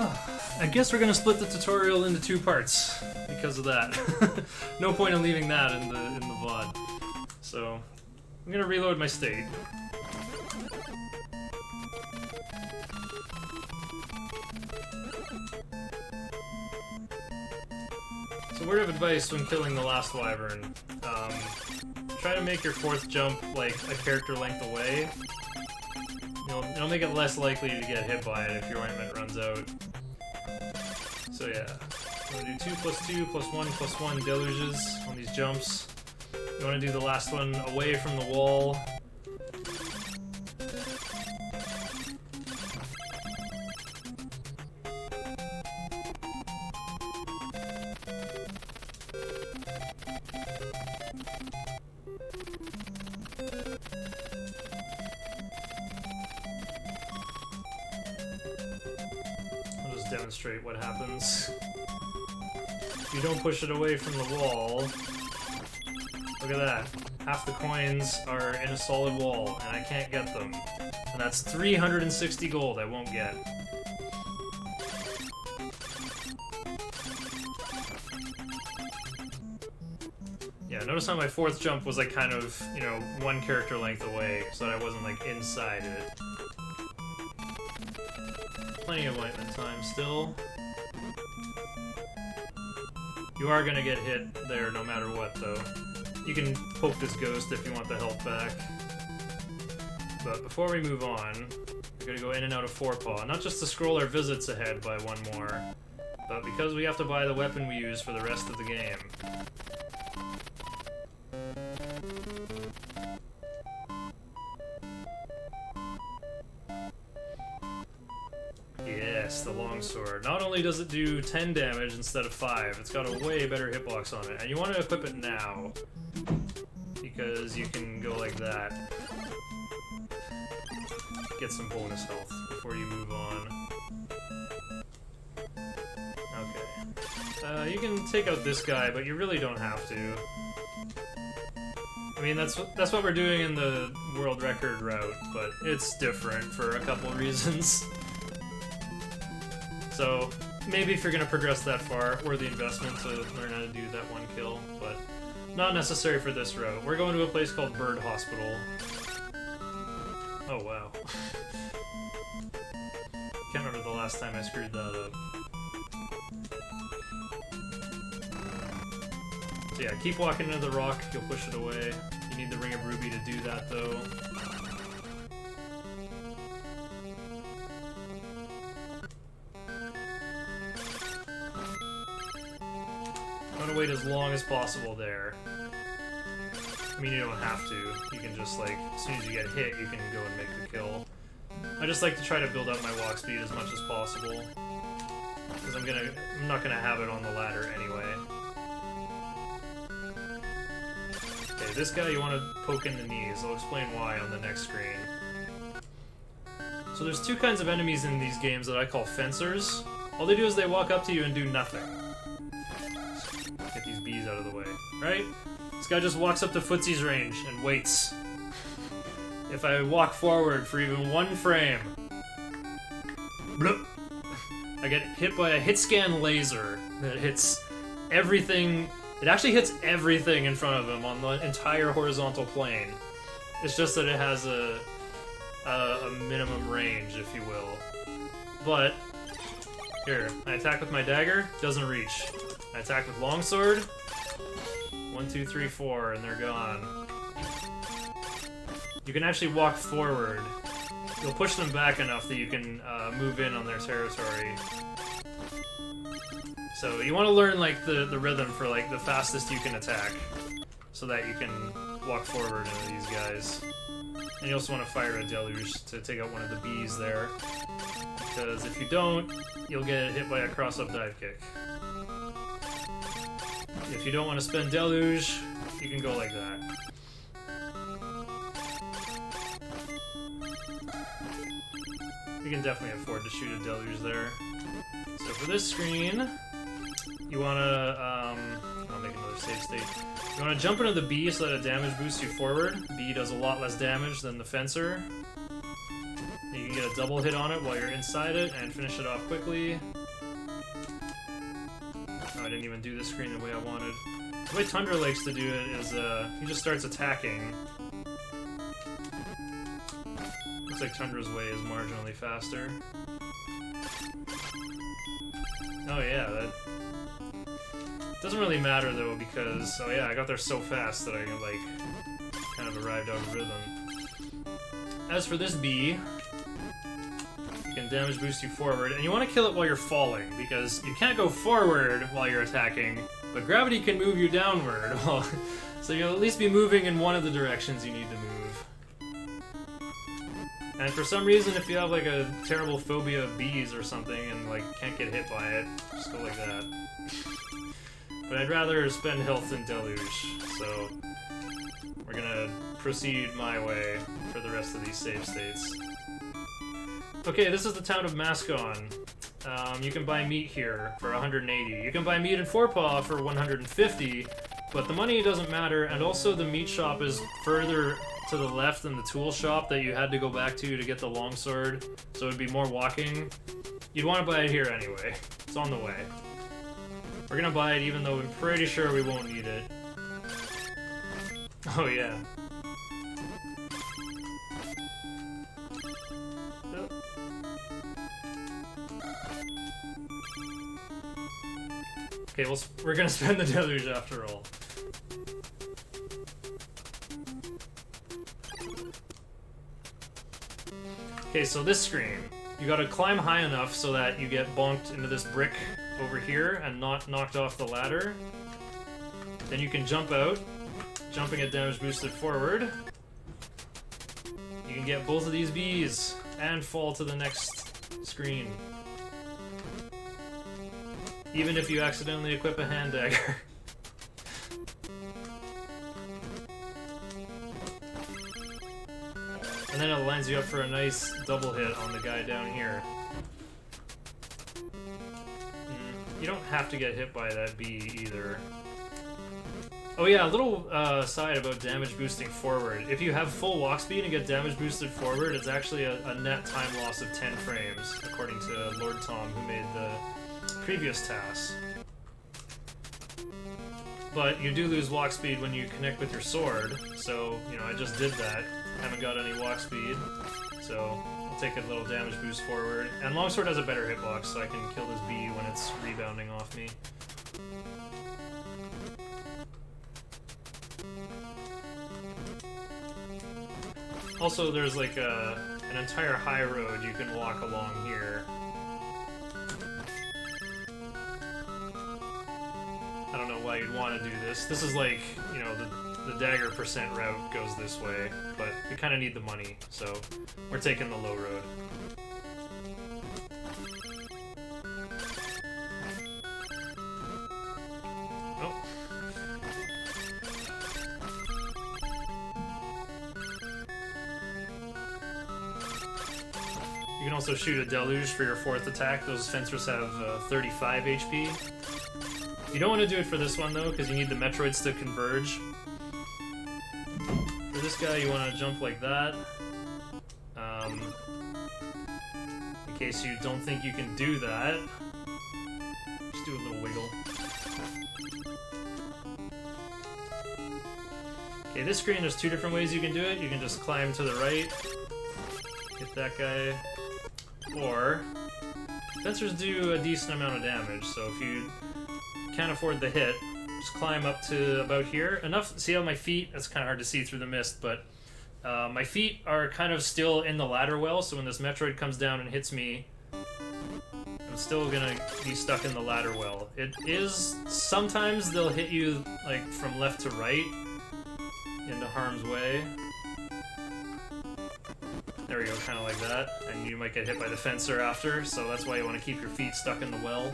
I guess we're gonna split the tutorial into 2 parts because of that. No point in leaving that in the VOD. So I'm gonna reload my state. So word of advice when killing the last wyvern, try to make your 4th jump like a character length away. It'll make it less likely to get hit by it if your ointment runs out. So yeah, I'm gonna do 2 + 2 + 1 + 1 deluges on these jumps. You want to do the last one away from the wall. I'll just demonstrate what happens. If you don't push it away from the wall, look at that. Half the coins are in a solid wall, and I can't get them. And that's 360 gold I won't get. Yeah, notice how my 4th jump was like kind of, 1 character length away, so that I wasn't like inside it. Plenty of ointment time still. You are gonna get hit there no matter what, though. You can poke this ghost if you want the health back. But before we move on, we're gonna go in and out of Forepaw, not just to scroll our visits ahead by 1 more, but because we have to buy the weapon we use for the rest of the game. Yes, the longsword. Not only does it do 10 damage instead of 5, it's got a way better hitbox on it. And you want to equip it now, because you can go like that. Get some bonus health before you move on. Okay. You can take out this guy, but you really don't have to. I mean, that's what we're doing in the world record route, but it's different for a couple reasons. So, maybe if you're going to progress that far, worth the investment to learn how to do that 1 kill, but not necessary for this route. We're going to a place called Bird Hospital. Oh, wow. Can't remember the last time I screwed that up. So yeah, keep walking into the rock, you'll push it away. You need the Ring of Ruby to do that, though. I'm gonna wait as long as possible there. I mean, you don't have to. You can just, like, as soon as you get hit, you can go and make the kill. I just like to try to build up my walk speed as much as possible, because I'm not gonna have it on the ladder anyway. Okay, this guy you want to poke in the knees. I'll explain why on the next screen. So there's 2 kinds of enemies in these games that I call fencers. All they do is they walk up to you and do nothing. Get these bees out of the way, right? This guy just walks up to Footsie's range and waits. If I walk forward for even 1 frame, bloop, I get hit by a hit scan laser that hits everything. It actually hits everything in front of him on the entire horizontal plane. It's just that it has a minimum range, if you will. But here, I attack with my dagger, doesn't reach. I attack with longsword. 1, 2, 3, 4, and they're gone. You can actually walk forward. You'll push them back enough that you can move in on their territory. So you want to learn like the rhythm for like the fastest you can attack, so that you can walk forward into these guys. And you also want to fire a deluge to take out one of the bees there, because if you don't, you'll get hit by a cross-up dive kick. If you don't want to spend deluge, you can go like that. You can definitely afford to shoot a deluge there. So for this screen, you want to, I'll make another save state. You want to jump into the bee so that a damage boosts you forward. Bee does a lot less damage than the fencer. You can get a double hit on it while you're inside it and finish it off quickly. even do this screen the way I wanted. The way Tundra likes to do it is he just starts attacking. Looks like Tundra's way is marginally faster. Oh yeah, that doesn't really matter though because, oh yeah, I got there so fast that I like kind of arrived out of rhythm. As for this bee, you can damage boost you forward, and you want to kill it while you're falling, because you can't go forward while you're attacking, but gravity can move you downward. So you'll at least be moving in one of the directions you need to move. And for some reason, if you have like a terrible phobia of bees or something and like can't get hit by it, just go like that. But I'd rather spend health than deluge, so we're gonna proceed my way for the rest of these save states. Okay, this is the town of Mascon. You can buy meat here for 180. You can buy meat in Forepaw for 150, but the money doesn't matter, and also the meat shop is further to the left than the tool shop that you had to go back to get the longsword, so it'd be more walking. You'd want to buy it here anyway. It's on the way. We're gonna buy it even though I'm pretty sure we won't need it. Oh yeah. Okay, well, we're gonna spend the deluge after all. Okay, so this screen, you gotta climb high enough so that you get bonked into this brick over here and not knocked off the ladder. Then you can jump out, jumping at damage boosted forward. You can get both of these bees and fall to the next screen. Even if you accidentally equip a hand dagger. And then it lines you up for a nice double hit on the guy down here. You don't have to get hit by that bee either. Oh yeah, a little side about damage boosting forward. If you have full walk speed and get damage boosted forward, it's actually a net time loss of 10 frames, according to Lord Tom, who made the previous task. But you do lose walk speed when you connect with your sword, so, you know, I just did that. Haven't got any walk speed, so I'll take a little damage boost forward. And longsword has a better hitbox, so I can kill this bee when it's rebounding off me. Also, there's like an entire high road you can walk along here. I don't know why you'd want to do this. This is like, you know, the dagger percent route goes this way, but we kind of need the money, so we're taking the low road. Oh. You can also shoot a deluge for your 4th attack. Those fencers have 35 HP. You don't want to do it for this one though, because you need the Metroids to converge. For this guy, you want to jump like that. In case you don't think you can do that, just do a little wiggle. Okay, this screen, there's 2 different ways you can do it. You can just climb to the right, hit that guy, or fencers do a decent amount of damage, so if you can't afford the hit, just climb up to about here. Enough, see how my feet, it's kind of hard to see through the mist, but my feet are kind of still in the ladder well, so when this Metroid comes down and hits me, I'm still gonna be stuck in the ladder well. It is, sometimes they'll hit you like from left to right into harm's way. There we go, kind of like that, and you might get hit by the fencer after, so that's why you want to keep your feet stuck in the well.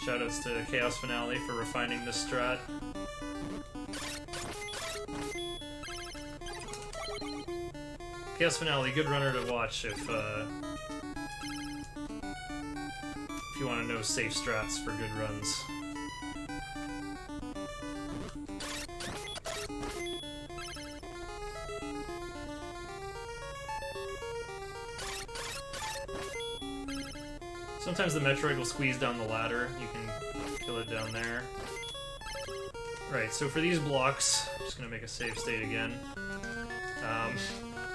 Shoutouts to Chaos Finale for refining this strat. Chaos Finale, good runner to watch if you want to know safe strats for good runs. Sometimes the Metroid will squeeze down the ladder. You can kill it down there. Right, so for these blocks, I'm just gonna make a save state again.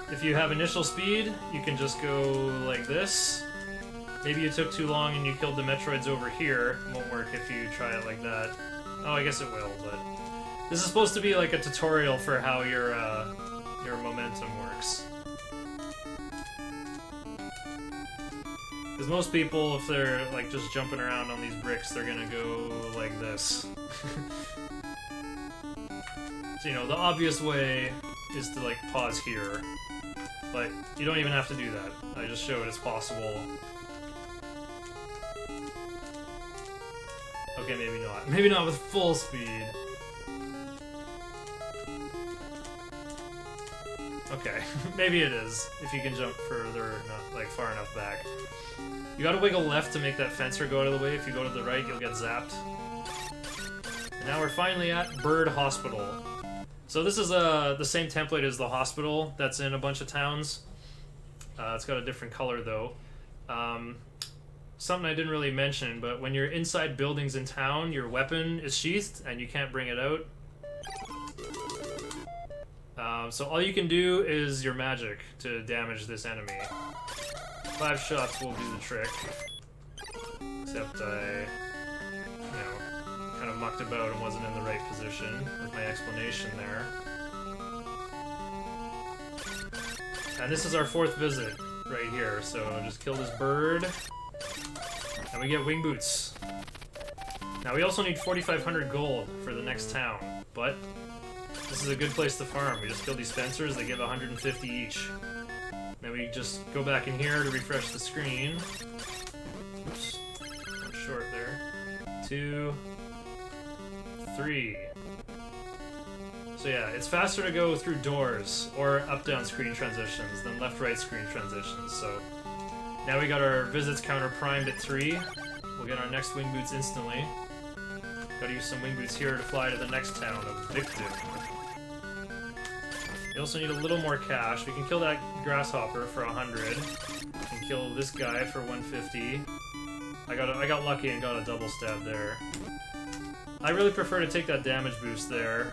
If you have initial speed, you can just go like this. Maybe you took too long and you killed the Metroids over here. It won't work if you try it like that. Oh, I guess it will, but... This is supposed to be like a tutorial for how your momentum works. Because most people, if they're like just jumping around on these bricks, they're gonna go like this. So, you know, the obvious way is to like pause here. But you don't even have to do that. I just showed it's possible. Okay, maybe not. Maybe not with full speed. Okay, maybe it is, if you can jump further, not like far enough back. You gotta wiggle left to make that fencer go out of the way. If you go to the right, you'll get zapped. And now we're finally at Bird Hospital. So this is the same template as the hospital that's in a bunch of towns. It's got a different color though. Something I didn't really mention, but when you're inside buildings in town, your weapon is sheathed and you can't bring it out. So all you can do is your magic to damage this enemy. 5 shots will do the trick. Except I, you know, kind of mucked about and wasn't in the right position with my explanation there. And this is our 4th visit right here, so just kill this bird. And we get wing boots. Now we also need 4,500 gold for the next town, but this is a good place to farm. We just kill these fencers, they give 150 each. Then we just go back in here to refresh the screen. Oops, I'm short there. 2, 3. So yeah, it's faster to go through doors or up-down screen transitions than left-right screen transitions, so... Now we got our visits counter primed at 3. We'll get our next wing boots instantly. Gotta use some wing boots here to fly to the next town of Victim. We also need a little more cash. We can kill that grasshopper for 100. We can kill this guy for 150. I got lucky and got a double stab there. I really prefer to take that damage boost there.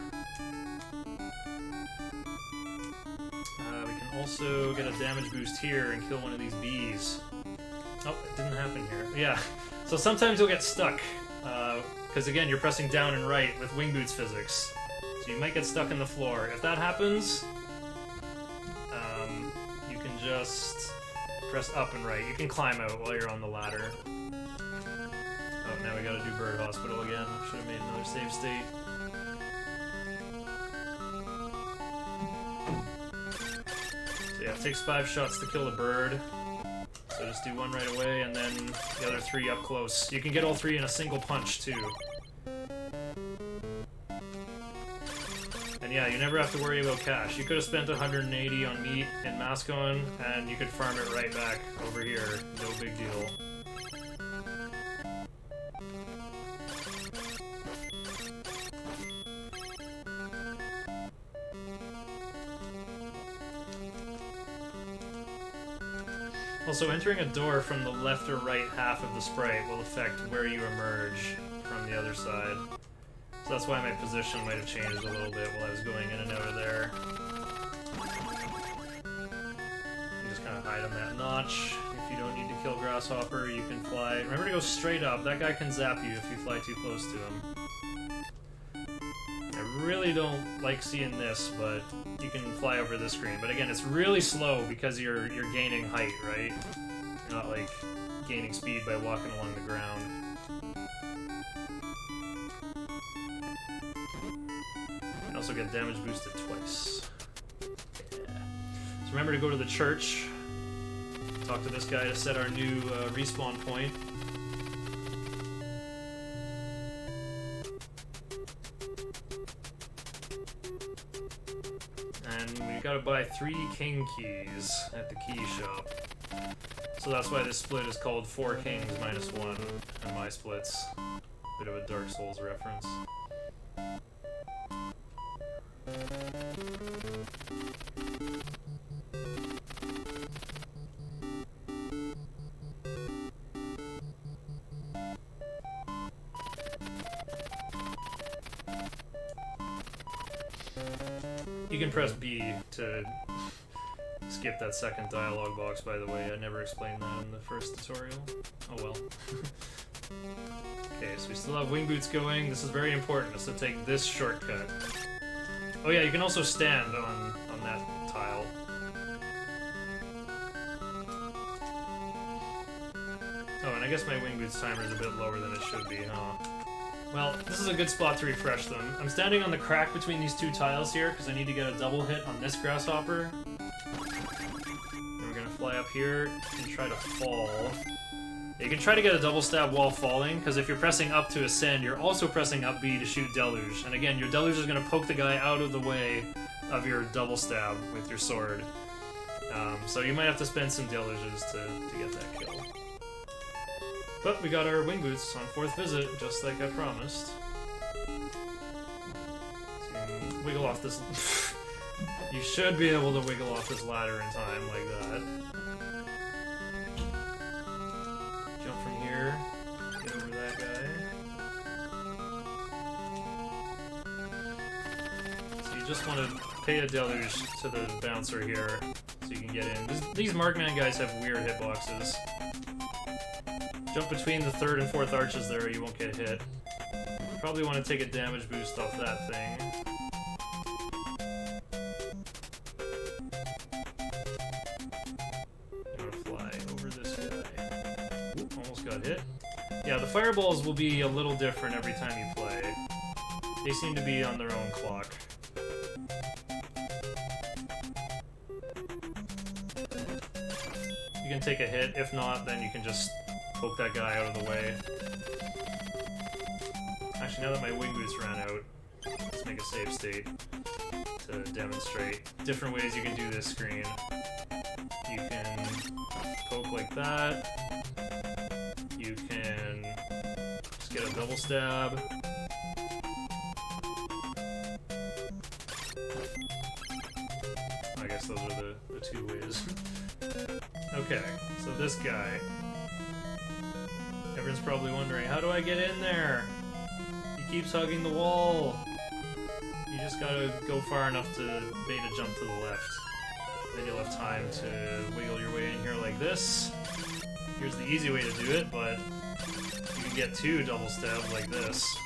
We can also get a damage boost here and kill one of these bees. Oh, it didn't happen here. Yeah, so sometimes you'll get stuck. Because again, you're pressing down and right with wing boots physics. So you might get stuck in the floor. If that happens, you can just press up and right. You can climb out while you're on the ladder. Oh, now we gotta do Bird Hospital again. Should have made another save state. So yeah, it takes 5 shots to kill a bird. So just do 1 right away, and then the other 3 up close. You can get all 3 in a single punch, too. And yeah, you never have to worry about cash. You could have spent 180 on meat in Mascon, and you could farm it right back over here. No big deal. Also, entering a door from the left or right half of the sprite will affect where you emerge from the other side. So that's why my position might have changed a little bit while I was going in and out of there. You just kind of hide on that notch. If you don't need to kill Grasshopper, you can fly. Remember to go straight up. That guy can zap you if you fly too close to him. I really don't like seeing this, but you can fly over this screen. But again, it's really slow because you're gaining height, right? You're not like gaining speed by walking along the ground. You can also get damage boosted twice. Yeah. So remember to go to the church. Talk to this guy to set our new respawn point. And we gotta buy 3 king keys at the key shop. So that's why this split is called 4 kings minus 1 in my splits. Bit of a Dark Souls reference. You can press B to skip that second dialogue box, by the way. I never explained that in the first tutorial. Oh well. Okay, so we still have wing boots going. This is very important, is to take this shortcut. Oh yeah, you can also stand on that tile. Oh, and I guess my wing boots timer is a bit lower than it should be, huh? Well, this is a good spot to refresh them. I'm standing on the crack between these two tiles here, because I need to get a double hit on this grasshopper. Then we're gonna fly up here and try to fall. You can try to get a double stab while falling, because if you're pressing up to ascend, you're also pressing up B to shoot deluge. And again, your deluge is going to poke the guy out of the way of your double stab with your sword. So you might have to spend some deluges to get that kill. But we got our wing boots on 4th visit, just like I promised. So you can wiggle off this... You should be able to wiggle off this ladder in time, like that. Jump from here, get over that guy. So you just want to pay a deluge to the bouncer here, so you can get in. These Markman guys have weird hitboxes. Jump between the 3rd and 4th arches there, you won't get hit. Probably want to take a damage boost off that thing. Hit. Yeah, the fireballs will be a little different every time you play. They seem to be on their own clock. You can take a hit, if not, then you can just poke that guy out of the way. Actually, now that my wing boots ran out, let's make a save state to demonstrate different ways you can do this screen. You can poke like that. You can just get a double stab. I guess those are the two ways. Okay, so this guy. Everyone's probably wondering, how do I get in there? He keeps hugging the wall. You just gotta go far enough to bait a jump to the left. Then you'll have time to wiggle your way in here like this. Here's the easy way to do it, but you can get 2 double stabs like this.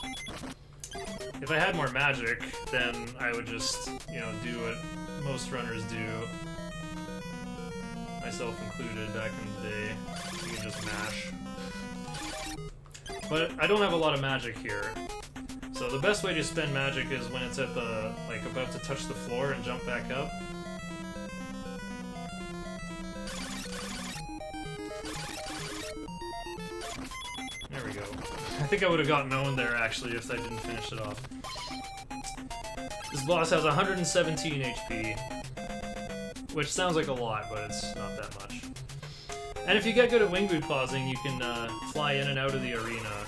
If I had more magic, then I would just, you know, do what most runners do. Myself included back in the day. You can just mash. But I don't have a lot of magic here. So the best way to spend magic is when it's at the, like, about to touch the floor and jump back up. There we go. I think I would have gotten owned there, actually, if I didn't finish it off. This boss has 117 HP, which sounds like a lot, but it's not that much. And if you get good at wing boot pausing, you can fly in and out of the arena,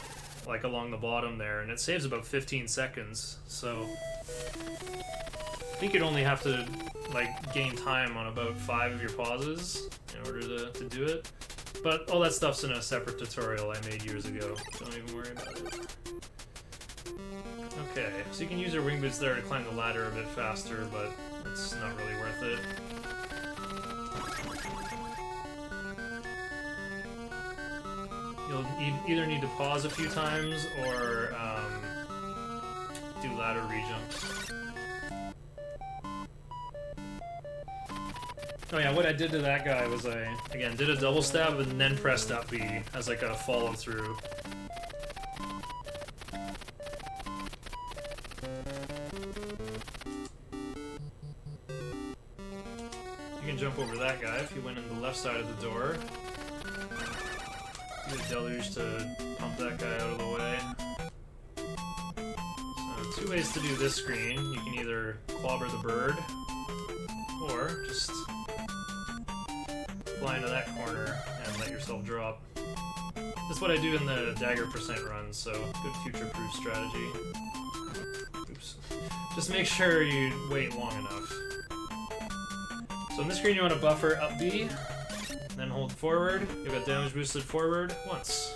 like along the bottom there, and it saves about 15 seconds, so... I think you'd only have to, like, gain time on about 5 of your pauses in order to do it. But all that stuff's in a separate tutorial I made years ago. Don't even worry about it. Okay, so you can use your wing boots there to climb the ladder a bit faster, but it's not really worth it. You'll either need to pause a few times or do ladder rejumps. Oh yeah, what I did to that guy was I, again, did a double stab and then pressed up B as like a follow through. You can jump over that guy if you went in the left side of the door. Do a deluge to pump that guy out of the way. So 2 ways to do this screen. You can either clobber the bird, or just fly into that corner and let yourself drop. That's what I do in the dagger percent runs, so good future-proof strategy. Oops. Just make sure you wait long enough. So on this screen you want to buffer up B, then hold forward. You've got damage boosted forward once.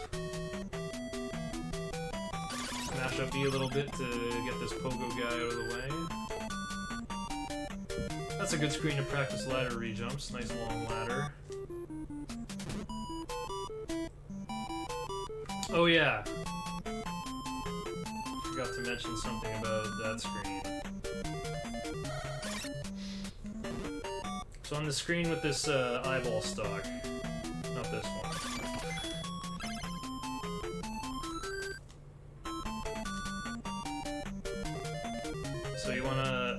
Smash up B a little bit to get this pogo guy out of the way. That's a good screen to practice ladder re-jumps. Nice long ladder. Oh yeah. Forgot to mention something about that screen. So on the screen with this eyeball stock, not this one. So you wanna,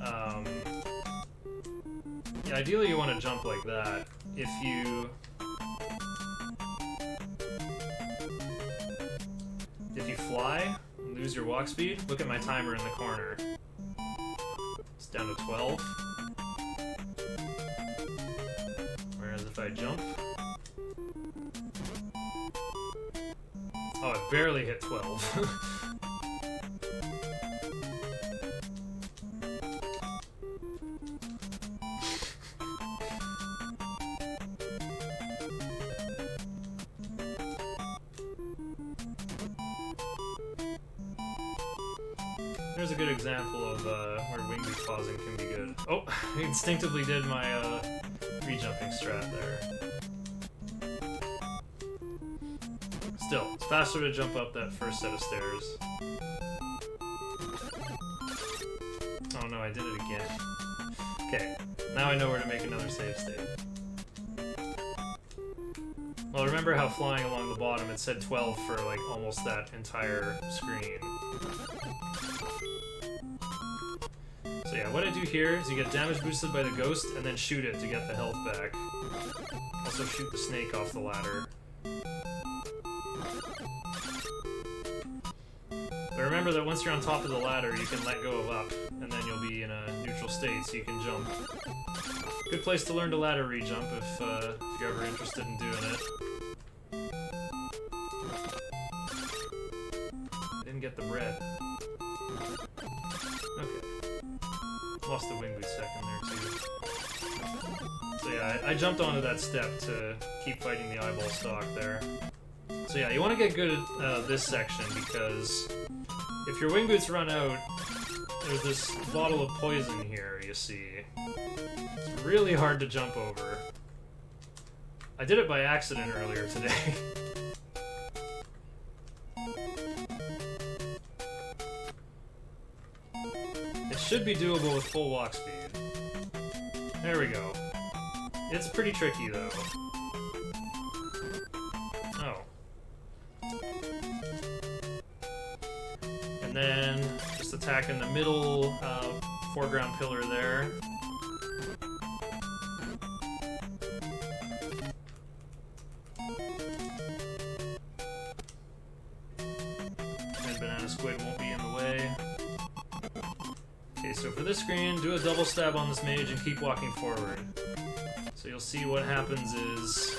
yeah, ideally you wanna jump like that. If you fly, and lose your walk speed, look at my timer in the corner. It's down to 12. Whereas if I jump... Oh, I barely hit 12. There's a good example of where wing boot pausing can be good. Oh, I instinctively did my re-jumping strat there. Still, it's faster to jump up that first set of stairs. Oh no, I did it again. Okay, now I know where to make another save state. Well, remember how flying along the bottom it said 12 for like almost that entire screen. So yeah, what I do here is you get damage boosted by the ghost and then shoot it to get the health back. Also shoot the snake off the ladder. But remember that once you're on top of the ladder, you can let go of up, and then you'll be in a neutral state so you can jump. Good place to learn to ladder re-jump if you're ever interested in doing it. Didn't get the bread. Okay. Lost the wing boot second there too. So yeah, I jumped onto that step to keep fighting the eyeball stock there. So yeah, you want to get good at this section because if your wing boots run out, there's this bottle of poison here, you see. It's really hard to jump over. I did it by accident earlier today. It should be doable with full walk speed. There we go. It's pretty tricky though. Oh. And then just attack in the middle foreground pillar there. And banana squid won't be in the way. Okay, so for this screen, do a double stab on this mage and keep walking forward. So you'll see what happens is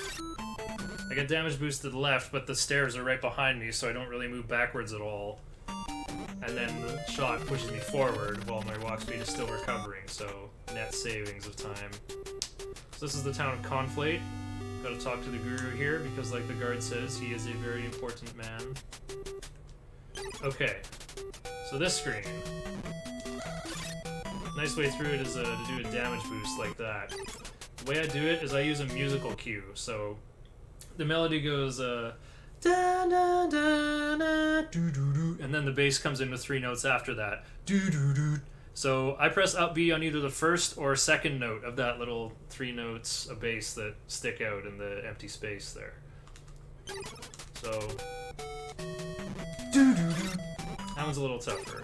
I get damage boost to the left, but the stairs are right behind me, so I don't really move backwards at all. And then the shot pushes me forward while my walk speed is still recovering, so net savings of time. So this is the town of Conflate. Gotta talk to the guru here, because like the guard says, he is a very important man. Okay, so this screen. Nice way through it is to do a damage boost like that. The way I do it is I use a musical cue, so the melody goes da da da da doo doo doo, and then the bass comes in with 3 notes after that, doo doo doo. So I press up B on either the first or second note of that little 3 notes of bass that stick out in the empty space there. So doo doo doo. That one's a little tougher.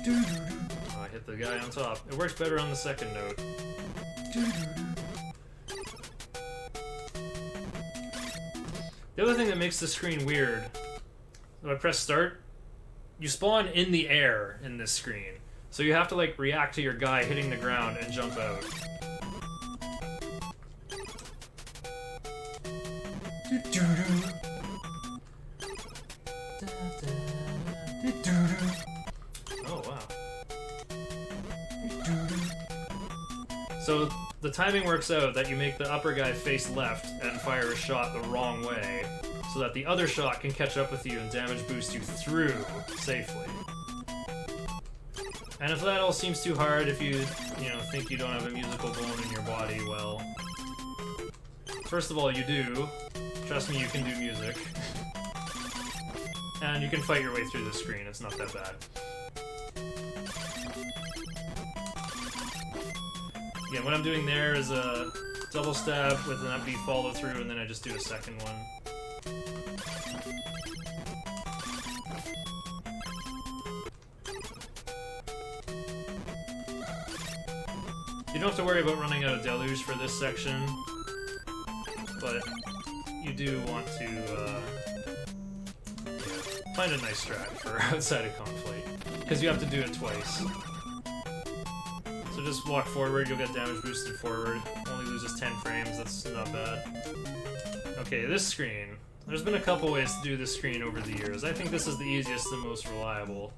Doo doo doo. Oh, I hit the guy on top. It works better on the second note. The other thing that makes the screen weird, when I press start, you spawn in the air in this screen. So you have to like react to your guy hitting the ground and jump out. Oh wow. So the timing works out that you make the upper guy face left and fire a shot the wrong way, so that the other shot can catch up with you and damage boost you through safely. And if that all seems too hard, if you you know, think you don't have a musical bone in your body, well, first of all, you do. Trust me, you can do music. And you can fight your way through the screen, it's not that bad. Again, what I'm doing there is a double stab with an upbeat follow through, and then I just do a second one. You don't have to worry about running out of deluge for this section, but you do want to find a nice strat for outside of conflict, because you have to do it twice. So just walk forward, you'll get damage boosted forward. Only loses 10 frames, that's not bad. Okay, this screen. There's been a couple ways to do this screen over the years. I think this is the easiest and most reliable.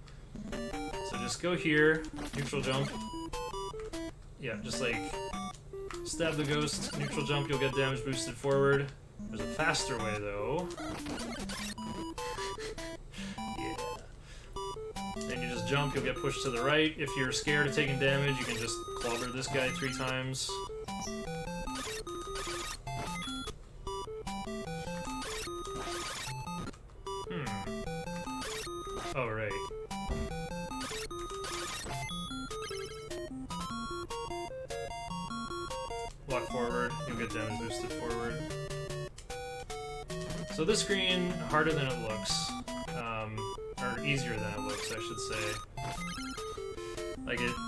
So just go here, neutral jump. Yeah, just like stab the ghost, neutral jump, you'll get damage boosted forward. There's a faster way though. Yeah. Then you just jump, you'll get pushed to the right. If you're scared of taking damage, you can just clobber this guy 3 times. Oh, right. Walk forward, you'll get damage boosted forward. So this screen, harder than it looks. Or easier than it looks, I should say. Like it's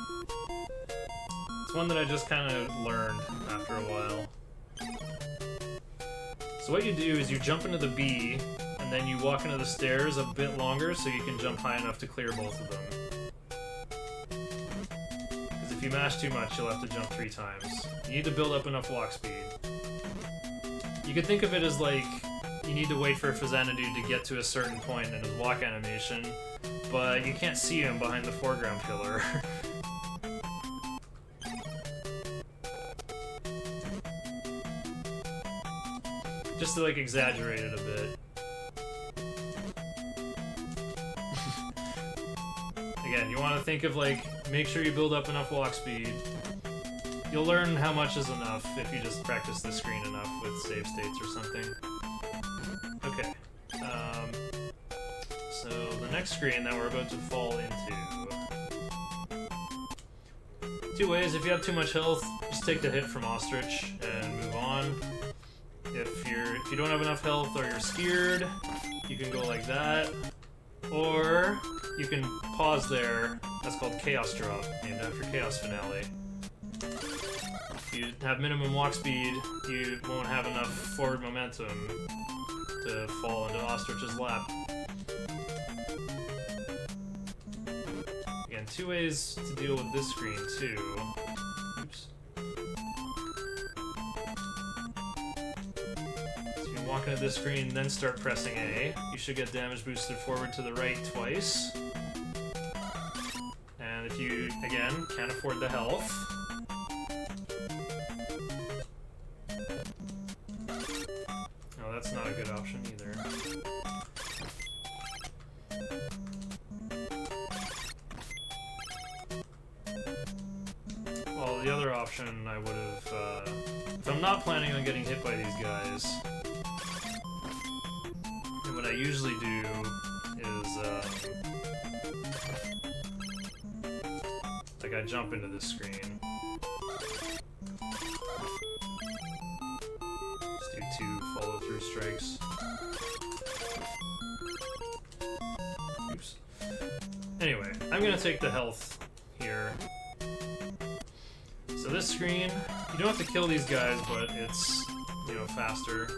one that I just kind of learned after a while. So what you do is you jump into the B, and then you walk into the stairs a bit longer so you can jump high enough to clear both of them. Because if you mash too much, you'll have to jump 3 times. You need to build up enough walk speed. You could think of it as like, you need to wait for Faxanadu to get to a certain point in his walk animation, but you can't see him behind the foreground pillar. Just to like exaggerate it a bit. Again, you want to think of like, make sure you build up enough walk speed. You'll learn how much is enough if you just practice the screen enough with save states or something. Okay. So the next screen that we're about to fall into. 2 ways. If you have too much health, just take the hit from Ostrich and move on. If you don't have enough health or you're scared, you can go like that. Or you can pause there. That's called Chaos Drop, named after Chaos Finale. If you have minimum walk speed, you won't have enough forward momentum to fall into Ostrich's lap. Again, 2 ways to deal with this screen too. Oops. So you can walk into this screen, then start pressing A. You should get damage boosted forward to the right twice. And if you, again, can't afford the health, that's not a good option either. Well, the other option I would have, if I'm not planning on getting hit by these guys, what I usually do is, like I jump into this screen. 2 follow-through strikes. Oops. Anyway, I'm gonna take the health here. So this screen, you don't have to kill these guys, but it's, you know, faster.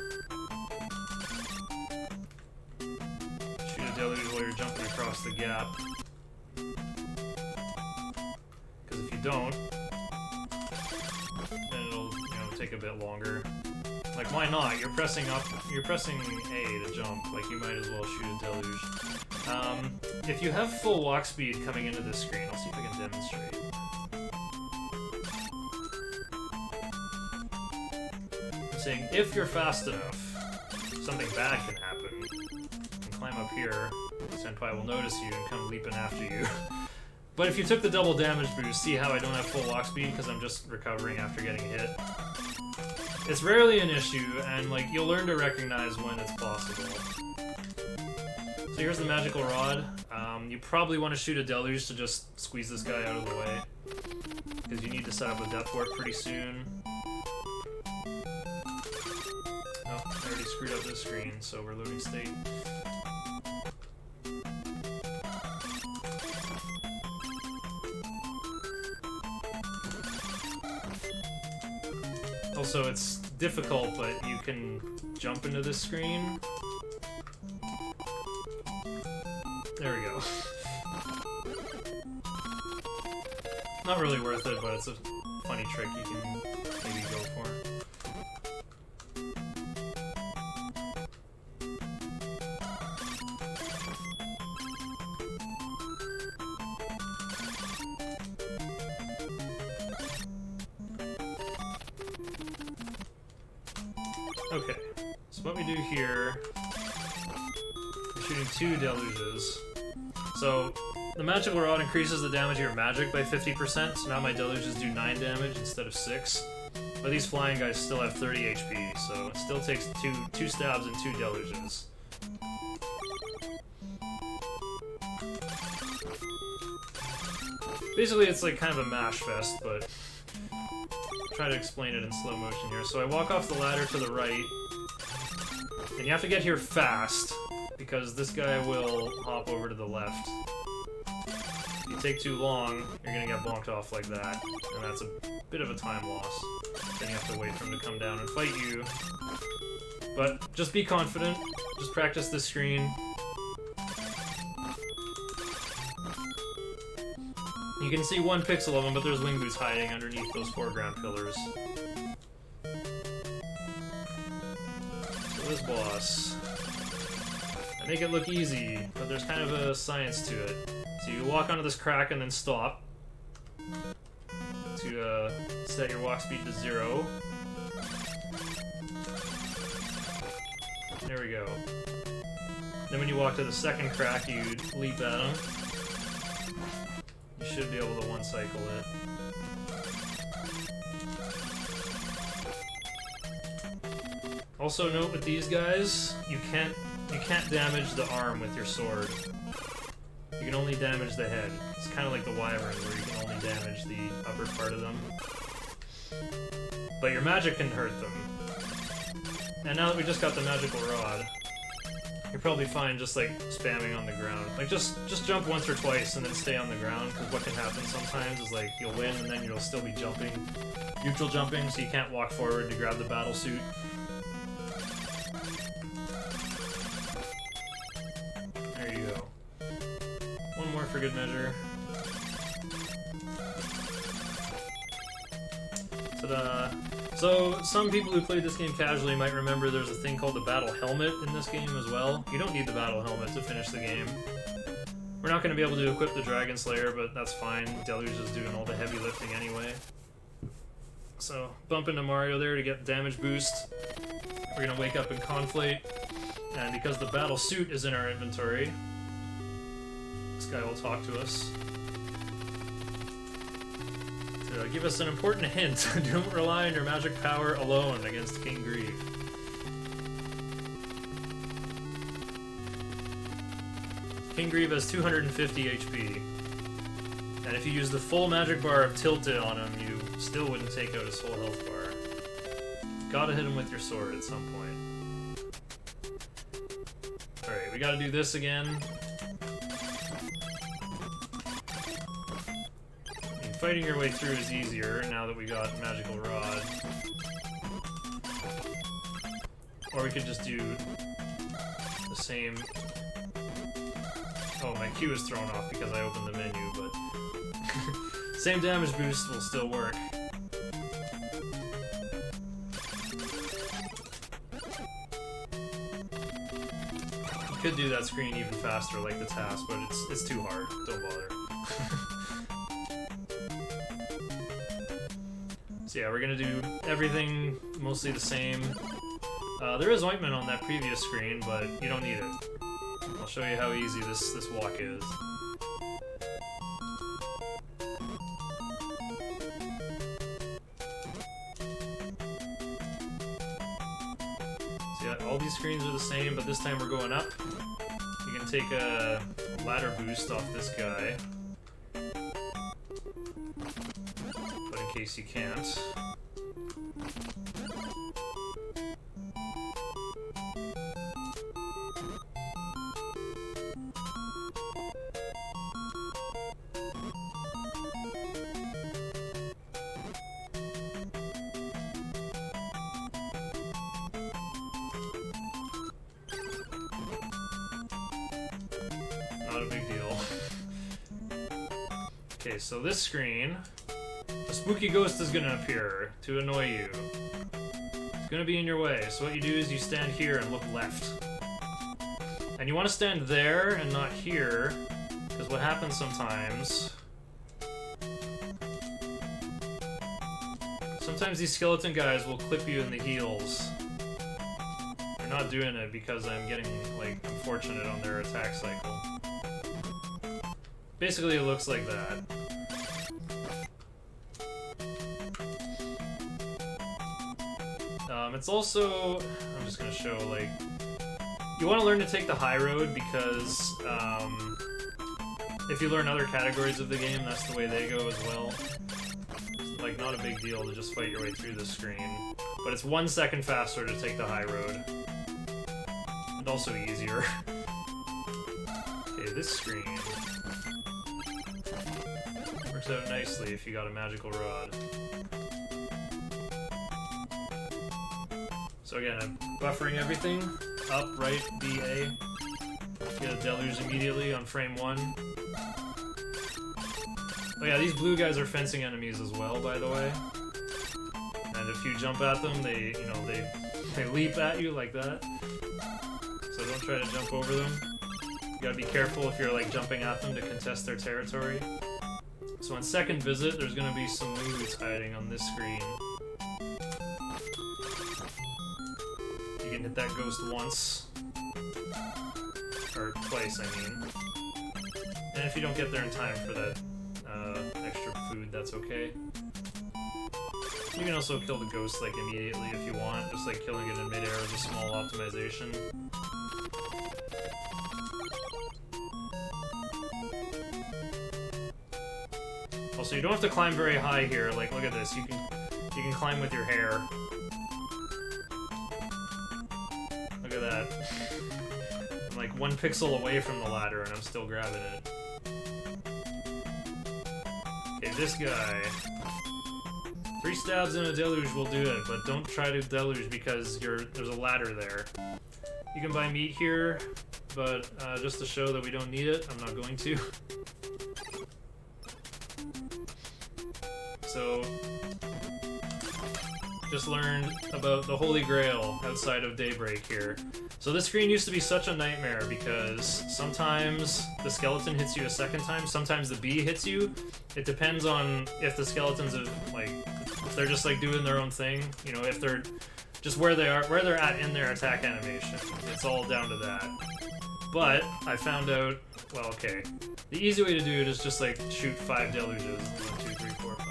Shoot a deluge while you're jumping across the gap. Because if you don't, then it'll, you know, take a bit longer. Like, why not? You're pressing A to jump, like you might as well shoot a deluge. If you have full walk speed coming into this screen, I'll see if I can demonstrate. I'm saying, if you're fast enough, something bad can happen. You can climb up here, Senpai will notice you and come leaping after you. But if you took the double damage boost, see how I don't have full walk speed because I'm just recovering after getting hit? It's rarely an issue, and like you'll learn to recognize when it's possible. So here's the magical rod. You probably want to shoot a deluge to just squeeze this guy out of the way, because you need to set up a death warp pretty soon. Oh, I already screwed up this screen, so we're loading state. Also, it's difficult, but you can jump into this screen. There we go. Not really worth it, but it's a funny trick you can maybe go for. Okay, so what we do here, we're shooting 2 deluges. So the magical rod increases the damage of your magic by 50%, so now my deluges do 9 damage instead of 6. But these flying guys still have 30 HP, so it still takes two stabs and 2 deluges. Basically it's like kind of a mash fest, but try to explain it in slow motion here. So I walk off the ladder to the right, and you have to get here fast, because this guy will hop over to the left. If you take too long, you're gonna get bonked off like that, and that's a bit of a time loss. Then you have to wait for him to come down and fight you. But just be confident, just practice this screen. You can see 1 pixel of him, but there's wing boots hiding underneath those foreground pillars. So this boss, I make it look easy, but there's kind of a science to it. So you walk onto this crack and then stop to set your walk speed to 0. There we go. Then when you walk to the second crack, you leap at him. You should be able to one-cycle it. Also note with these guys, you can't damage the arm with your sword. You can only damage the head. It's kind of like the wyverns, where you can only damage the upper part of them. But your magic can hurt them. And now that we just got the magical rod, you're probably fine just like spamming on the ground. Like just jump once or twice and then stay on the ground, because what can happen sometimes is like you'll win and then you'll still be jumping, neutral jumping, so you can't walk forward to grab the battle suit. There you go. One more for good measure. Ta-da! So, some people who played this game casually might remember there's a thing called the battle helmet in this game as well. You don't need the battle helmet to finish the game. We're not going to be able to equip the Dragon Slayer, but that's fine. Deluge is doing all the heavy lifting anyway. So, bump into Mario there to get damage boost. We're going to wake up and conflate. And because the battle suit is in our inventory, this guy will talk to us. Give us an important hint. Don't rely on your magic power alone against King Grieve. King Grieve has 250 HP. And if you use the full magic bar of Tilted on him, you still wouldn't take out his full health bar. Gotta hit him with your sword at some point. Alright, we gotta do this again. Fighting your way through is easier now that we got Magical Rod. Or we could just do the same... Oh, my queue is thrown off because I opened the menu, but... Same damage boost will still work. You could do that screen even faster like the task, but it's too hard. Don't bother. So yeah, we're gonna do everything mostly the same. There is ointment on that previous screen, but you don't need it. I'll show you how easy this walk is. yeah, all these screens are the same, but this time we're going up. You can take a ladder boost off this guy. But in case you can't. Not a big deal. Okay, so this screen, a spooky ghost is gonna appear to annoy you. It's gonna be in your way, so what you do is you stand here and look left. And you want to stand there and not here, because what happens sometimes these skeleton guys will clip you in the heels. They're not doing it because I'm getting, like, unfortunate on their attack cycle. Basically, it looks like that. It's also... I'm just gonna show, like... You want to learn to take the high road because, if you learn other categories of the game, that's the way they go as well. It's, like, not a big deal to just fight your way through the screen. But it's 1 second faster to take the high road. And also easier. Okay, this screen... works out nicely if you got a magical rod. So again, I'm buffering everything. Up, right, B, A. Get a deluge immediately on frame 1. Oh yeah, these blue guys are fencing enemies as well, by the way. And if you jump at them, they leap at you like that. So don't try to jump over them. You gotta be careful if you're like jumping at them to contest their territory. So on second visit, there's gonna be some moves hiding on this screen. You can hit that ghost once. Or twice, I mean. And if you don't get there in time for that extra food, that's okay. You can also kill the ghost like immediately if you want, just like killing it in midair is a small optimization. Also, you don't have to climb very high here. Like, look at this. You can climb with your hair. Look at that. I'm like 1 pixel away from the ladder, and I'm still grabbing it. Okay, this guy. 3 stabs in a deluge will do it, but don't try to deluge because there's a ladder there. You can buy meat here, but just to show that we don't need it, I'm not going to. So, just learned about the Holy Grail outside of Daybreak here. So this screen used to be such a nightmare because sometimes the skeleton hits you a second time, sometimes the bee hits you. It depends on if the skeletons are like, if they're just like doing their own thing, you know, if they're just where they're at in their attack animation. It's all down to that. But I found out, well, okay, the easy way to do it is just like shoot 5 deluges. 1, 2, 3, 4, 5.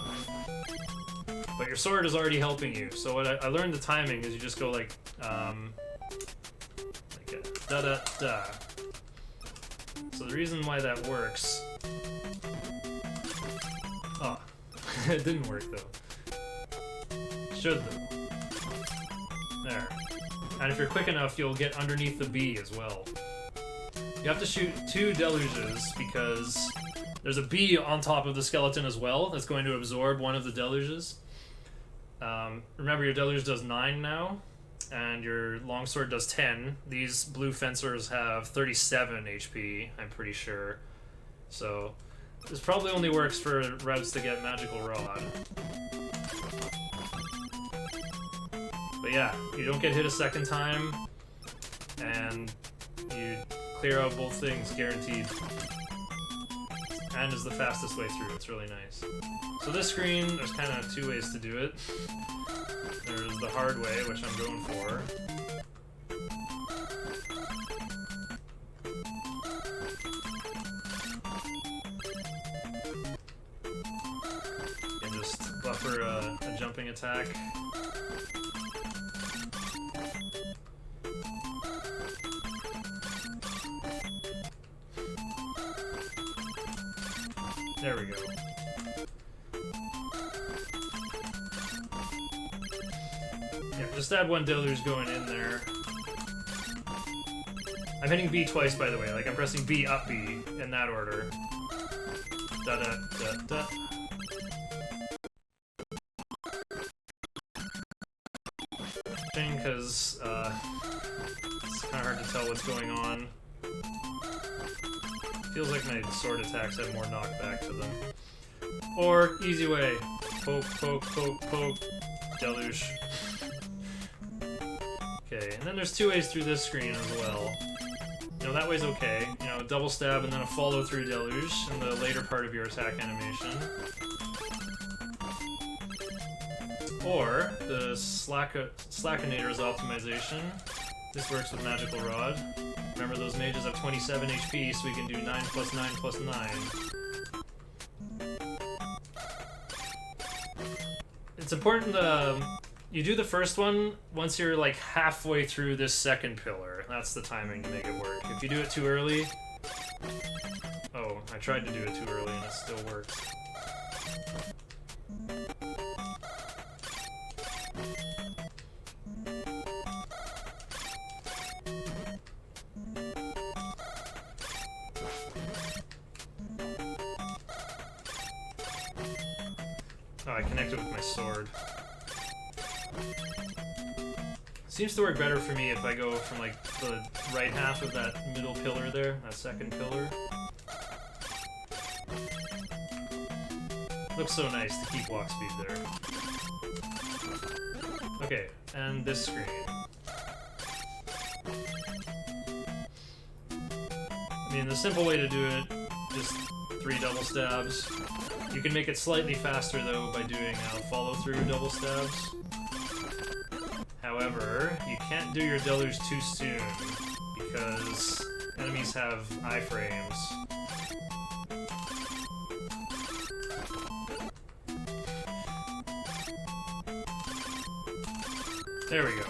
But your sword is already helping you. So what I learned the timing is you just go like a da da da. So the reason why that works. Oh, it didn't work though. Should though. There. And if you're quick enough, you'll get underneath the bee as well. You have to shoot 2 deluges because there's a bee on top of the skeleton as well that's going to absorb one of the deluges. Remember, your deluge does 9 now, and your longsword does 10. These blue fencers have 37 HP, I'm pretty sure. So, this probably only works for routes to get magical rod. But yeah, you don't get hit a second time, and you clear out both things, guaranteed. And is the fastest way through, it's really nice. So this screen, there's kind of 2 ways to do it. There's the hard way, which I'm going for. And just buffer a jumping attack. There we go. Yeah, just add one deluge going in there. I'm hitting B twice, by the way. Like, I'm pressing B, up B, in that order. Da-da-da-da. Because, it's kind of hard to tell what's going on. Feels like my sword attacks have more knockback to them. Or, easy way. Poke, poke, poke, poke. Deluge. Okay, and then there's two ways through this screen as well. You know, that way's okay. You know, double stab and then a follow-through deluge in the later part of your attack animation. Or, the Slackinator's optimization. This works with Magical Rod. Remember, those mages have 27 HP, so we can do 9 plus 9 plus 9. It's important you do the first one once you're like halfway through this second pillar. That's the timing to make it work. If you do it too early... Oh, I tried to do it too early and it still worked. Oh, I connected with my sword. Seems to work better for me if I go from like the right half of that middle pillar there, that second pillar. Looks so nice to keep walk speed there. Okay, and this screen. I mean, the simple way to do it, just 3 double stabs. You can make it slightly faster though by doing follow-through double stabs. However, you can't do your deluge too soon because enemies have iframes. There we go.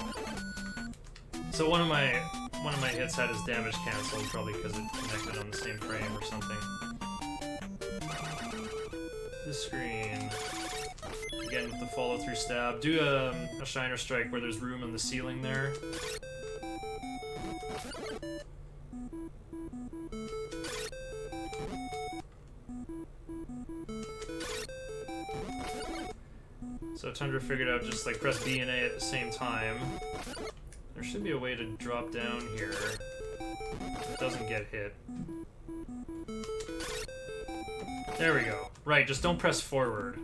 So one of my hits had his damage cancelled, probably because it connected on the same frame or something. This screen, again with the follow-through stab. Do a Shiner Strike where there's room in the ceiling there. So Tundra figured out just like press B and A at the same time. There should be a way to drop down here. It doesn't get hit. There we go. Right, just don't press forward.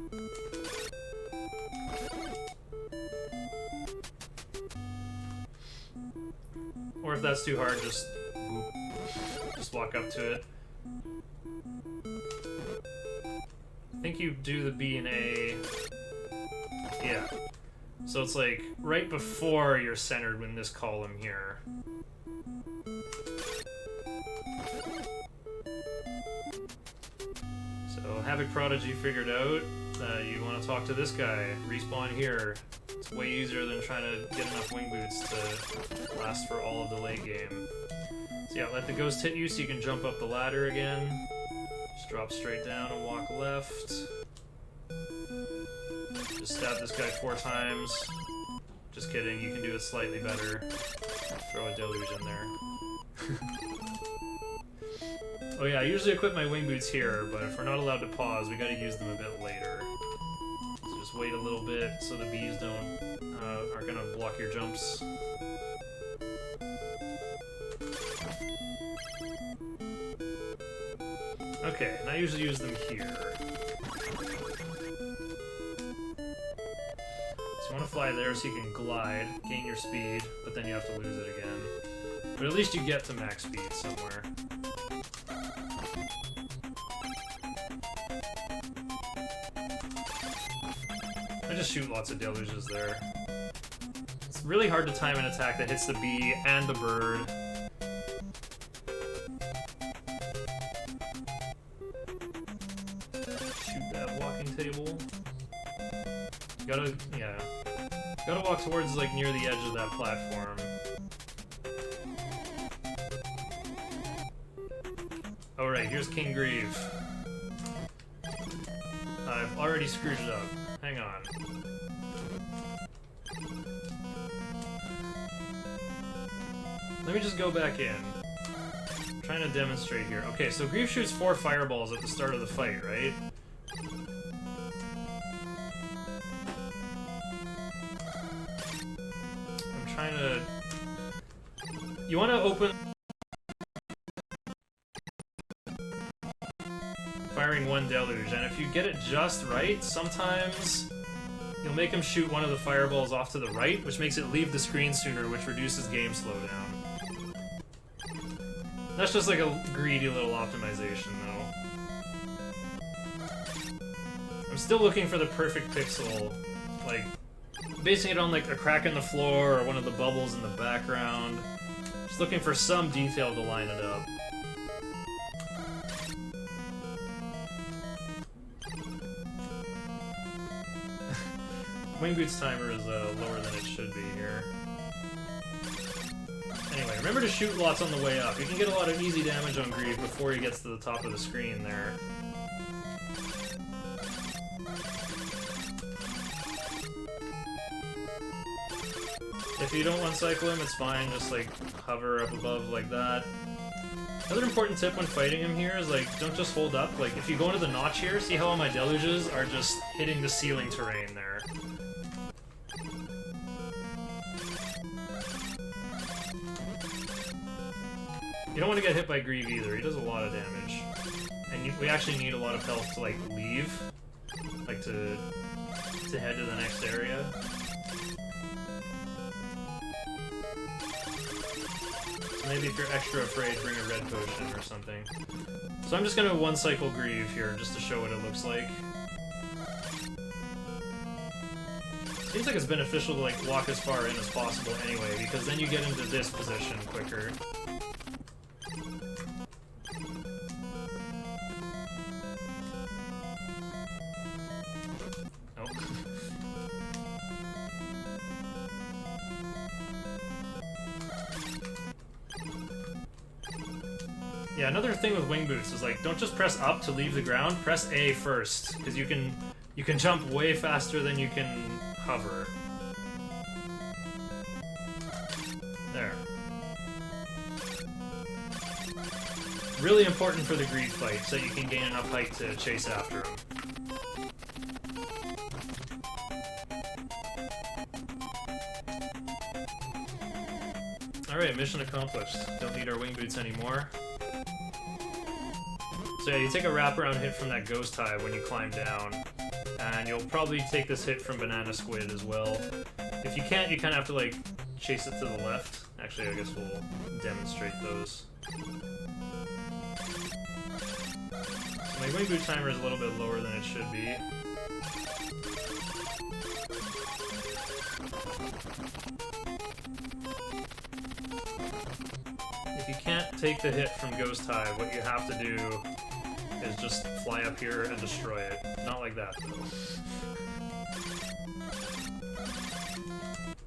Or if that's too hard, just walk up to it. I think you do the B and A. Yeah. So it's like right before you're centered in this column here. So Havoc Prodigy figured out that you want to talk to this guy. Respawn here. It's way easier than trying to get enough wing boots to last for all of the late game. So yeah, let the ghost hit you so you can jump up the ladder again. Just drop straight down and walk left. Just stab this guy 4 times. Just kidding, you can do it slightly better. Throw a deluge in there. Oh yeah, I usually equip my wing boots here, but if we're not allowed to pause, we gotta use them a bit later. So just wait a little bit so the bees aren't gonna block your jumps. Okay, and I usually use them here. So you want to fly there so you can glide, gain your speed, but then you have to lose it again. But at least you get to max speed somewhere. I just shoot lots of deluges there. It's really hard to time an attack that hits the bee and the bird. Shoot that walking table. Gotta walk towards, like, near the edge of that platform. Alright, here's King Grieve. I've already screwed it up. Hang on. Let me just go back in. I'm trying to demonstrate here. Okay, so Grieve shoots 4 fireballs at the start of the fight, right? I'm trying to... You want to open... Firing 1 deluge, and if you get it just right, sometimes you'll make him shoot one of the fireballs off to the right, which makes it leave the screen sooner, which reduces game slowdown. That's just like a greedy little optimization, though. I'm still looking for the perfect pixel, like, basing it on like a crack in the floor or one of the bubbles in the background. Just looking for some detail to line it up. Wing Boot's timer is lower than it should be here. Anyway, remember to shoot lots on the way up. You can get a lot of easy damage on Grieve before he gets to the top of the screen there. If you don't one-cycle him, it's fine. Just, like, hover up above like that. Another important tip when fighting him here is, like, don't just hold up. Like, if you go into the notch here, see how all my deluges are just hitting the ceiling terrain there. You don't want to get hit by Grieve either, he does a lot of damage. And we actually need a lot of health to, like, leave. Like, to head to the next area. So maybe if you're extra afraid, bring a red potion or something. So I'm just gonna one-cycle Grieve here, just to show what it looks like. Seems like it's beneficial to, like, walk as far in as possible anyway, because then you get into this position quicker. Yeah, another thing with Wing Boots is, like, don't just press up to leave the ground, press A first, because you can jump way faster than you can hover. There. Really important for the Grieve fight, so you can gain enough height to chase after him. Alright, mission accomplished. Don't need our Wing Boots anymore. So yeah, you take a wraparound hit from that ghost hive when you climb down, and you'll probably take this hit from Banana Squid as well. If you can't, you kind of have to, like, chase it to the left. Actually, I guess we'll demonstrate those. So my Wing Boot timer is a little bit lower than it should be. If you can't take the hit from Ghost Hive, what you have to do is just fly up here and destroy it. Not like that, though.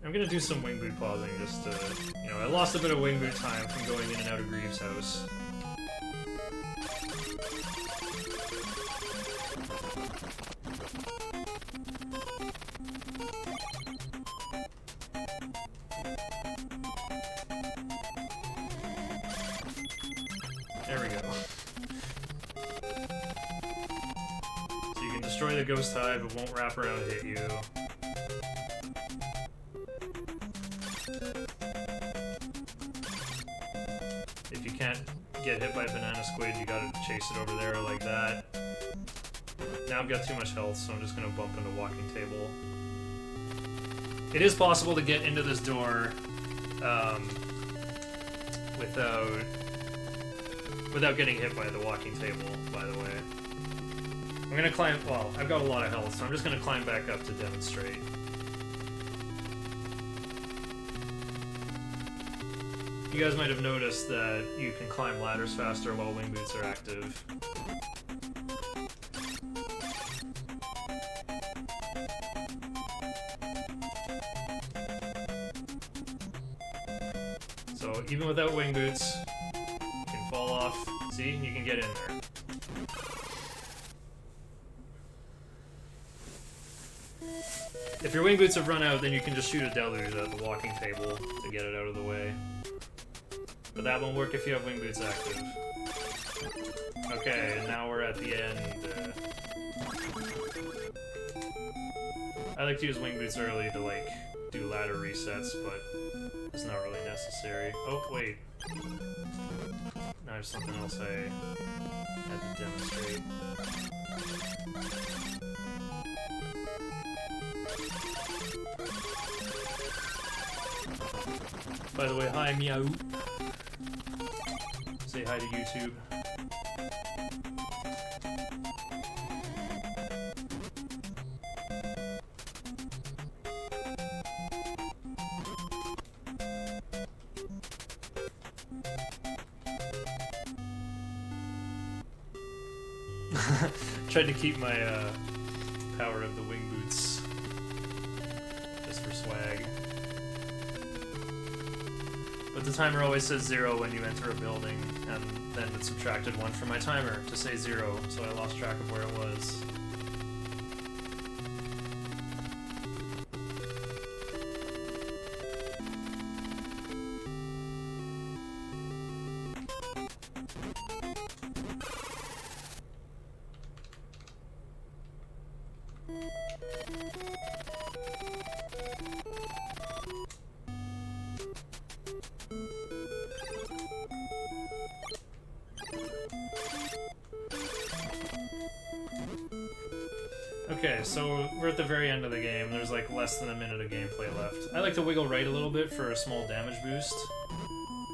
I'm gonna do some Wing Boot pausing just to, you know, I lost a bit of Wing Boot time from going in and out of Grieve's house. There we go. So you can destroy the Ghost Hive, it won't wrap around and hit you. If you can't get hit by a Banana Squid, you gotta chase it over there like that. Now I've got too much health, so I'm just gonna bump into Walking Table. It is possible to get into this door without getting hit by the Walking Table, by the way. I'm gonna climb, well, I've got a lot of health, so I'm just gonna climb back up to demonstrate. You guys might have noticed that you can climb ladders faster while Wing Boots are active. So even without Wing Boots, you can fall off See? You can get in there. If your wing boots have run out, then you can just shoot a deluge at the walking table to get it out of the way. But that won't work if you have wing boots active. Okay, and now we're at the end. I like to use wing boots early to, like, do ladder resets, but it's not really necessary. Oh, wait. Now there's something else I had to demonstrate. By the way, hi Meow. Say hi to YouTube. Tried to keep my power of the wing boots just for swag. But the timer always says 0 when you enter a building, and then it subtracted 1 from my timer to say 0, so I lost track of where it was. Okay, so we're at the very end of the game. There's like less than a minute of gameplay left. I like to wiggle right a little bit for a small damage boost.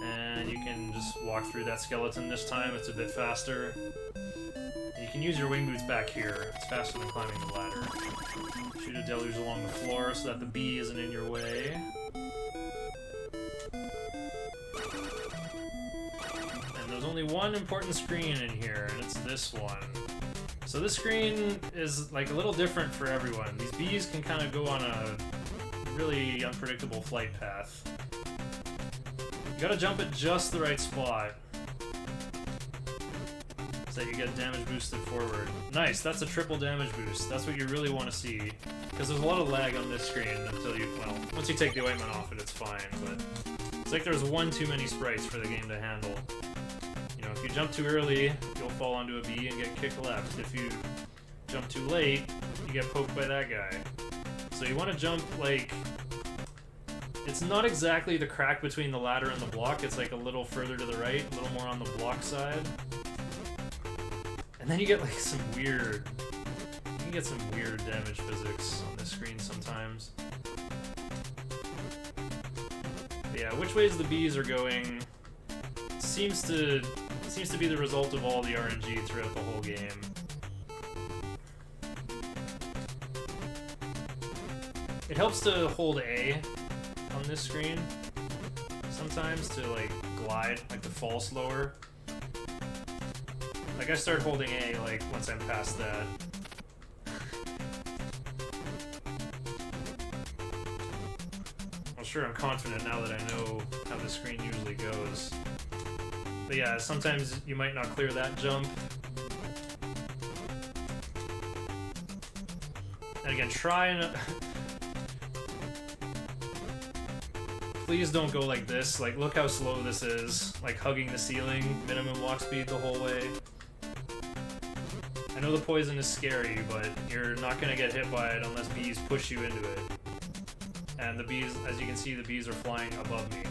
And you can just walk through that skeleton this time. It's a bit faster. And you can use your wing boots back here. It's faster than climbing the ladder. Shoot a deluge along the floor so that the bee isn't in your way. And there's only one important screen in here, and it's this one. So this screen is like a little different for everyone. These bees can kind of go on a really unpredictable flight path. You gotta jump at just the right spot so that you get damage boosted forward. Nice, that's a triple damage boost. That's what you really want to see. Because there's a lot of lag on this screen until you, well, once you take the ointment off it, it's fine, but it's like there's one too many sprites for the game to handle. You know, if you jump too early, you'll fall onto a bee and get kicked left. If you jump too late, you get poked by that guy. So you want to jump, like... It's not exactly the crack between the ladder and the block, it's like a little further to the right, a little more on the block side. And then you get like some weird... You can get some weird damage physics on this screen sometimes. But yeah, which ways the bees are going seems to be the result of all the RNG throughout the whole game. It helps to hold A on this screen sometimes to like glide, like to fall slower. Like I start holding A like once I'm past that. Well, sure, I'm confident now that I know how the screen usually goes. But yeah, sometimes you might not clear that jump. And again, try and... Please don't go like this. Like, look how slow this is. Like, hugging the ceiling, minimum walk speed the whole way. I know the poison is scary, but you're not gonna get hit by it unless bees push you into it. And the bees, as you can see, the bees are flying above me.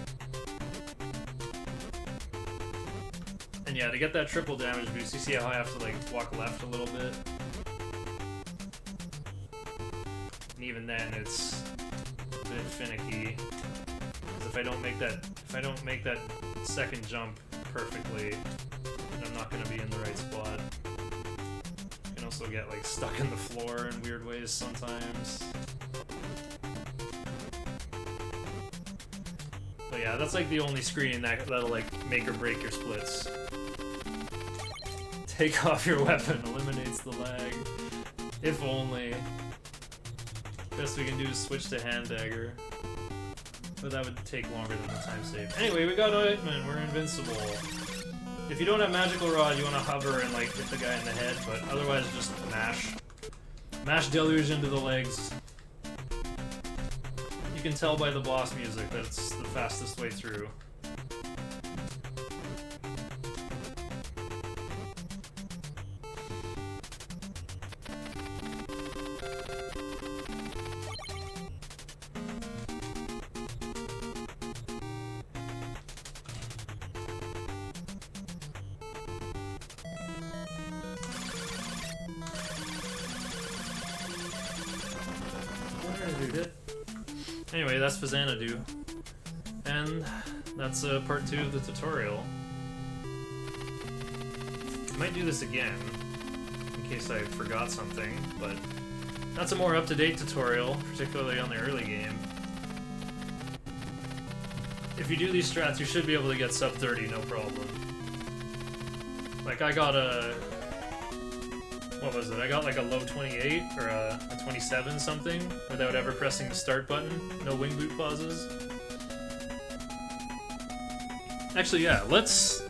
And yeah, to get that triple damage boost, you see how I have to like walk left a little bit? And even then it's a bit finicky. Because if I don't make that second jump perfectly, then I'm not gonna be in the right spot. You can also get like stuck in the floor in weird ways sometimes. But yeah, that's like the only screen that'll like make or break your splits. Take off your weapon, eliminates the lag. If only. Best we can do is switch to hand dagger. But that would take longer than the time save. Anyway, we got ointment, we're invincible. If you don't have Magical Rod, you want to hover and like hit the guy in the head, but otherwise just mash. Mash Deluge into the legs. You can tell by the boss music that it's the fastest way through. Anyway, that's Faxanadu. And that's part 2 of the tutorial. I might do this again, in case I forgot something, but that's a more up-to-date tutorial, particularly on the early game. If you do these strats, you should be able to get sub 30, no problem. Like, I got a... what was it? I got like a low 28 or a 27 something without ever pressing the start button. No wing boot pauses. Actually, yeah, let's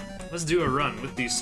do a run with these strats.